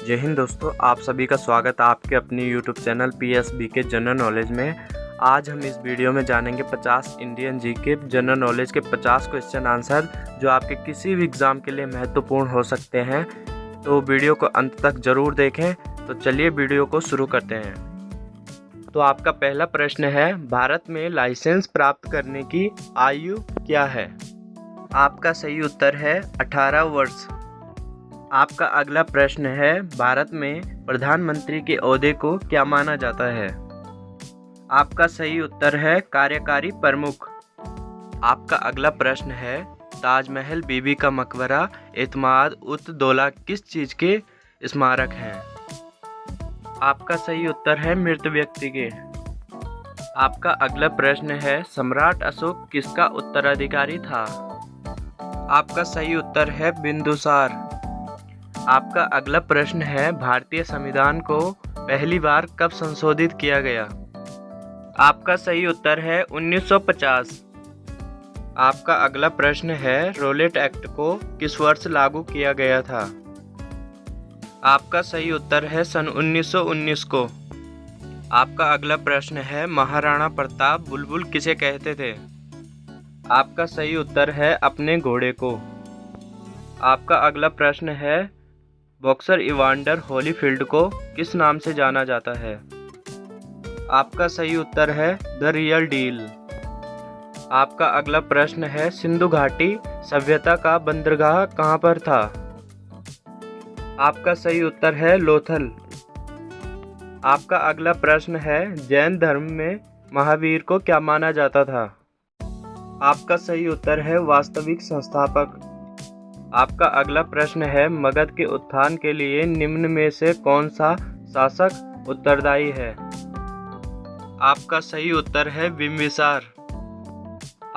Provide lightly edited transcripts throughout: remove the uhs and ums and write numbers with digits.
जय हिंद दोस्तों, आप सभी का स्वागत है आपके अपनी यूट्यूब चैनल PSB के जनरल नॉलेज में। आज हम इस वीडियो में जानेंगे 50 इंडियन जीके जनरल नॉलेज के 50 क्वेश्चन आंसर जो आपके किसी भी एग्ज़ाम के लिए महत्वपूर्ण हो सकते हैं। तो वीडियो को अंत तक ज़रूर देखें। तो चलिए वीडियो को शुरू करते हैं। तो आपका पहला प्रश्न है, भारत में लाइसेंस प्राप्त करने की आयु क्या है? आपका सही उत्तर है 18 वर्ष। आपका अगला प्रश्न है, भारत में प्रधानमंत्री के ओहदे को क्या माना जाता है? आपका सही उत्तर है कार्यकारी प्रमुख। आपका अगला प्रश्न है, ताजमहल, बीबी का मकबरा, एतमाद उत दौला किस चीज़ के स्मारक हैं? आपका सही उत्तर है मृत व्यक्ति के। आपका अगला प्रश्न है, सम्राट अशोक किसका उत्तराधिकारी था? आपका सही उत्तर है बिंदुसार। आपका अगला प्रश्न है, भारतीय संविधान को पहली बार कब संशोधित किया गया? आपका सही उत्तर है 1950। आपका अगला प्रश्न है, रोलेट एक्ट को किस वर्ष लागू किया गया था? आपका सही उत्तर है सन 1919 को। आपका अगला प्रश्न है, महाराणा प्रताप बुलबुल किसे कहते थे? आपका सही उत्तर है अपने घोड़े को। आपका अगला प्रश्न है, बॉक्सर इवांडर होलीफील्ड को किस नाम से जाना जाता है? आपका सही उत्तर है द रियल डील। आपका अगला प्रश्न है, सिंधु घाटी सभ्यता का बंदरगाह कहाँ पर था? आपका सही उत्तर है लोथल। आपका अगला प्रश्न है, जैन धर्म में महावीर को क्या माना जाता था? आपका सही उत्तर है वास्तविक संस्थापक। आपका अगला प्रश्न है, मगध के उत्थान के लिए निम्न में से कौन सा शासक उत्तरदायी है? आपका सही उत्तर है बिंबिसार।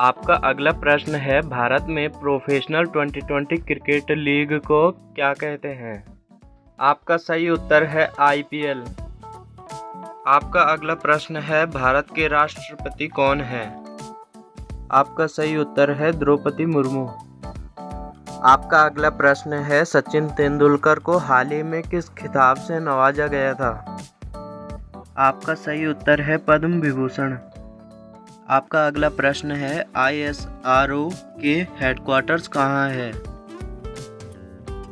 आपका अगला प्रश्न है, भारत में प्रोफेशनल 2020 क्रिकेट लीग को क्या कहते हैं? आपका सही उत्तर है IPL। आपका अगला प्रश्न है, भारत के राष्ट्रपति कौन है? आपका सही उत्तर है द्रौपदी मुर्मू। आपका अगला प्रश्न है, सचिन तेंदुलकर को हाल ही में किस खिताब से नवाजा गया था? आपका सही उत्तर है पद्म विभूषण। आपका अगला प्रश्न है, ISRO के हेडक्वार्टर्स कहाँ है?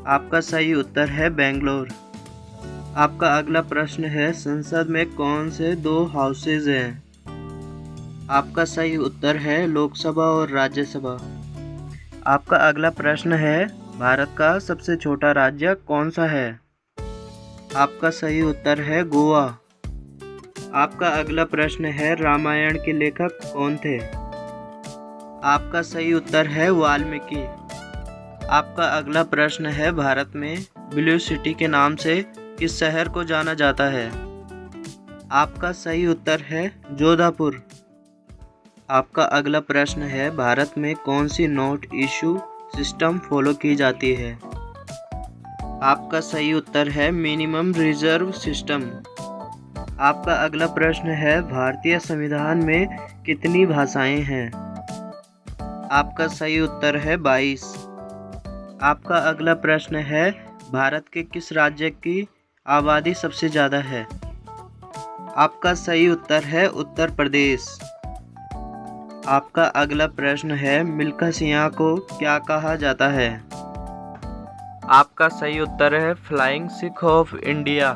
आपका सही उत्तर है बेंगलोर। आपका अगला प्रश्न है, संसद में कौन से 2 हाउसेज हैं? आपका सही उत्तर है लोकसभा और राज्यसभा। आपका अगला प्रश्न है, भारत का सबसे छोटा राज्य कौन सा है? आपका सही उत्तर है गोवा। आपका अगला प्रश्न है, रामायण के लेखक कौन थे? आपका सही उत्तर है वाल्मीकि। आपका अगला प्रश्न है, भारत में ब्लू सिटी के नाम से किस शहर को जाना जाता है? आपका सही उत्तर है जोधपुर। आपका अगला प्रश्न है, भारत में कौन सी नोट इशू सिस्टम फॉलो की जाती है? आपका सही उत्तर है मिनिमम रिजर्व सिस्टम। आपका अगला प्रश्न है, भारतीय संविधान में कितनी भाषाएं हैं? आपका सही उत्तर है 22। आपका अगला प्रश्न है, भारत के किस राज्य की आबादी सबसे ज़्यादा है? आपका सही उत्तर है उत्तर प्रदेश। आपका अगला प्रश्न है, मिल्खा सिंह को क्या कहा जाता है? आपका सही उत्तर है फ्लाइंग सिख ऑफ इंडिया।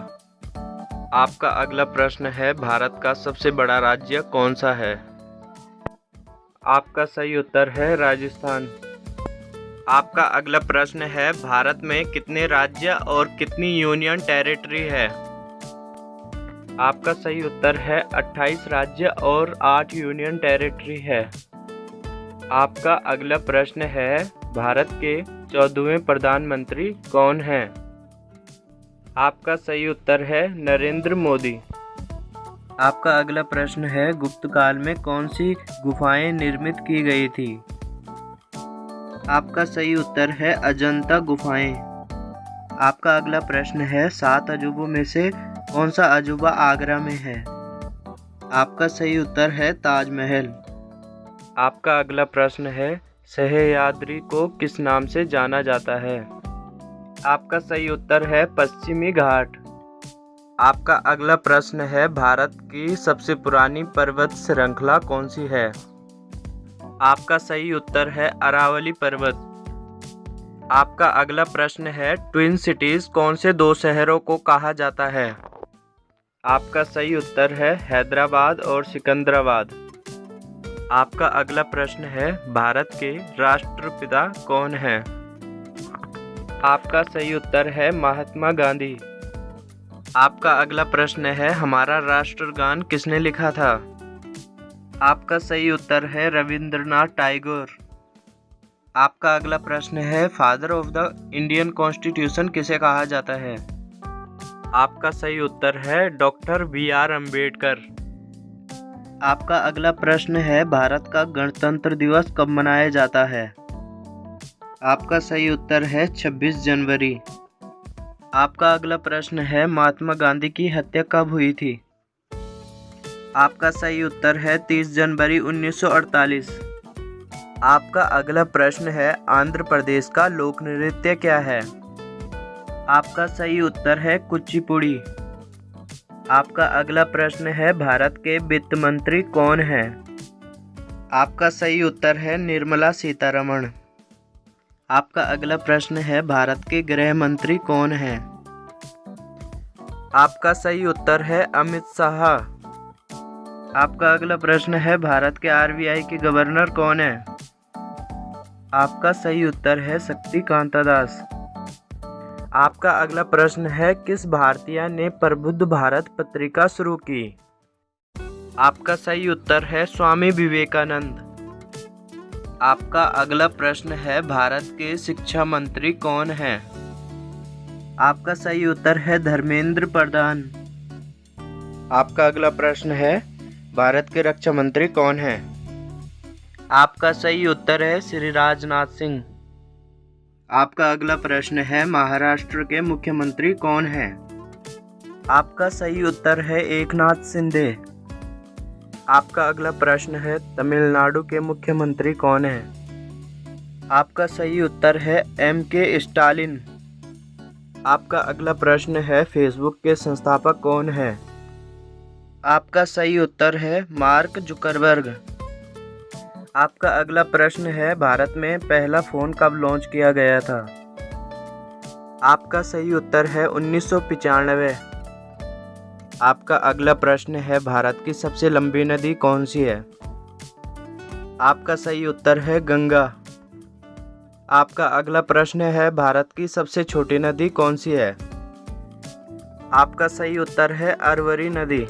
आपका अगला प्रश्न है, भारत का सबसे बड़ा राज्य कौन सा है? आपका सही उत्तर है राजस्थान। आपका अगला प्रश्न है, भारत में कितने राज्य और कितनी यूनियन टेरिटरी है? आपका सही उत्तर है 28 राज्य और 8 यूनियन टेरिटरी है। आपका अगला प्रश्न है, भारत के 14वें प्रधानमंत्री कौन हैं? आपका सही उत्तर है नरेंद्र मोदी। आपका अगला प्रश्न है, गुप्त काल में कौन सी गुफाएं निर्मित की गई थी? आपका सही उत्तर है अजंता गुफाएं। आपका अगला प्रश्न है, 7 अजूबों में से कौन सा अजूबा आगरा में है? आपका सही उत्तर है ताजमहल। आपका अगला प्रश्न है, सह्याद्री को किस नाम से जाना जाता है? आपका सही उत्तर है पश्चिमी घाट। आपका अगला प्रश्न है, भारत की सबसे पुरानी पर्वत श्रृंखला कौन सी है? आपका सही उत्तर है अरावली पर्वत। आपका अगला प्रश्न है, ट्विन सिटीज कौन से दो शहरों को कहा जाता है? आपका सही उत्तर है हैदराबाद और सिकंदराबाद। आपका अगला प्रश्न है, भारत के राष्ट्रपिता कौन हैं? आपका सही उत्तर है महात्मा गांधी। आपका अगला प्रश्न है, हमारा राष्ट्रगान किसने लिखा था? आपका सही उत्तर है रविंद्रनाथ टैगोर। आपका अगला प्रश्न है, father of the Indian constitution किसे कहा जाता है? आपका सही उत्तर है डॉक्टर बी.आर. अम्बेडकर। आपका अगला प्रश्न है, भारत का गणतंत्र दिवस कब मनाया जाता है? आपका सही उत्तर है 26 जनवरी। आपका अगला प्रश्न है, महात्मा गांधी की हत्या कब हुई थी? आपका सही उत्तर है 30 जनवरी 1948। आपका अगला प्रश्न है, आंध्र प्रदेश का लोक नृत्य क्या है? आपका सही उत्तर है कुचिपुड़ी। आपका अगला प्रश्न है, भारत के वित्त मंत्री कौन हैं? आपका सही उत्तर है निर्मला सीतारमण। आपका अगला प्रश्न है, भारत के गृह मंत्री कौन हैं? आपका सही उत्तर है अमित शाह। आपका अगला प्रश्न है, भारत के आरबीआई के गवर्नर कौन है? आपका सही उत्तर है शक्तिकांता दास। आपका अगला प्रश्न है, किस भारतीय ने प्रबुद्ध भारत पत्रिका शुरू की? आपका सही उत्तर है स्वामी विवेकानंद। आपका अगला प्रश्न है, भारत के शिक्षा मंत्री कौन हैं? आपका सही उत्तर है धर्मेंद्र प्रधान। आपका अगला प्रश्न है, भारत के रक्षा मंत्री कौन हैं? आपका सही उत्तर है श्री राजनाथ सिंह। आपका अगला प्रश्न है, महाराष्ट्र के मुख्यमंत्री कौन हैं? आपका सही उत्तर है एकनाथ शिंदे। आपका अगला प्रश्न है, तमिलनाडु के मुख्यमंत्री कौन हैं? आपका सही उत्तर है M.K. स्टालिन। आपका अगला प्रश्न है, फेसबुक के संस्थापक कौन हैं? आपका सही उत्तर है मार्क जुकरबर्ग। आपका अगला प्रश्न है, भारत में पहला फ़ोन कब लॉन्च किया गया था? आपका सही उत्तर है 1995। आपका अगला प्रश्न है, भारत की सबसे लंबी नदी कौन सी है? आपका सही उत्तर है गंगा। आपका अगला प्रश्न है, भारत की सबसे छोटी नदी कौन सी है? आपका सही उत्तर है अरवरी नदी।